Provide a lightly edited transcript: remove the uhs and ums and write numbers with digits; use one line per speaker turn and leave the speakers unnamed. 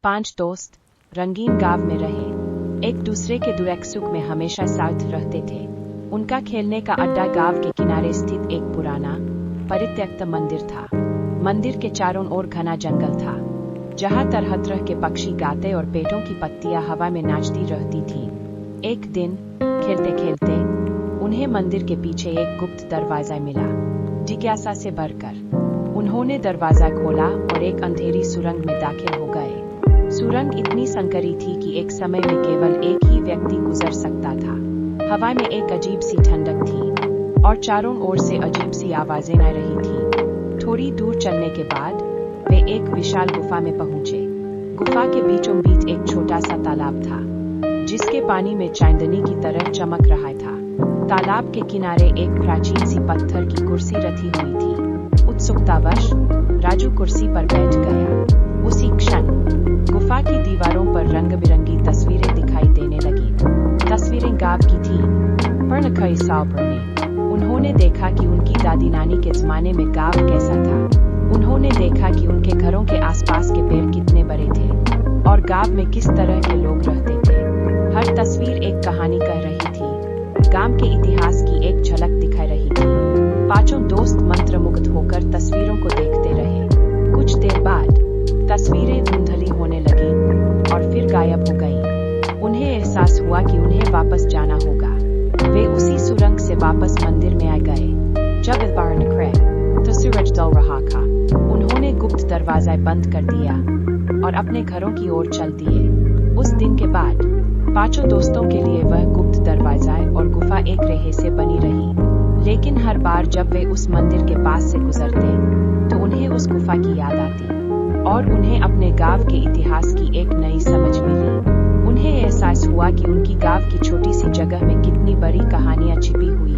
5 दोस्त रंगीन गांव में रहे। एक दूसरे के दुख सुख में हमेशा साथ रहते थे। उनका खेलने का अड्डा गांव के किनारे स्थित एक पुराना परित्यक्त मंदिर था। मंदिर के चारों ओर घना जंगल था, जहां तरह तरह के पक्षी गाते और पेड़ों की पत्तियां हवा में नाचती रहती थीं। एक दिन खेलते खेलते उन्हें मंदिर के पीछे एक गुप्त दरवाजा मिला। जिज्ञासा से भरकर उन्होंने दरवाजा खोला और एक अंधेरी सुरंग में दाखिल हो गए। सुरंग इतनी संकरी थी कि एक समय में केवल एक ही व्यक्ति गुजर सकता था। हवा में एक अजीब सी ठंडक थी और चारों ओर से अजीब सी आवाजें आ रही थी। थोड़ी दूर चलने के बाद वे एक विशाल गुफा में पहुंचे। गुफा के बीचों बीच एक छोटा सा तालाब था, जिसके पानी में चांदनी की तरह चमक रहा था। तालाब के किनारे एक प्राचीन सी पत्थर की कुर्सी रखी हुई थी। उत्सुकतावश राजू कुर्सी पर बैठ गया। उसी क्षण गुफा की दीवारों पर रंग बिरंगी तस्वीरें दिखाई देने लगी। तस्वीरें गांव की थीं, पर कई साल पुरानी। उन्होंने देखा कि उनकी दादी नानी के जमाने में गांव कैसा था। उन्होंने देखा कि उनके घरों के आसपास के पेड़ कितने बड़े थे और गांव में किस तरह के लोग रहते थे। हर तस्वीर एक कहानी कह रही थी, गांव के इतिहास की एक झलक दिखा रही थी। पांचों दोस्त मंत्रमुग्ध होकर तस्वीरों को देखते रहे। कुछ देर बाद तस्वीरें धुंधली होने लगीं और फिर गायब हो गईं। उन्हें एहसास हुआ कि उन्हें वापस जाना होगा। वे उसी सुरंग से वापस मंदिर में आ गए। जब बाहर निकले तो सूरज ढल रहा था। उन्होंने गुप्त दरवाजा बंद कर दिया और अपने घरों की ओर चल दिए। उस दिन के बाद पांचों दोस्तों के लिए वह गुप्त दरवाजा और गुफा एक रेहे से बनी रही। लेकिन हर बार जब वे उस मंदिर के पास से गुजरते तो उन्हें उस गुफा की याद आती और उन्हें अपने गांव के इतिहास की एक नई समझ मिली। उन्हें एहसास हुआ कि उनकी गांव की छोटी सी जगह में कितनी बड़ी कहानियां छिपी हुई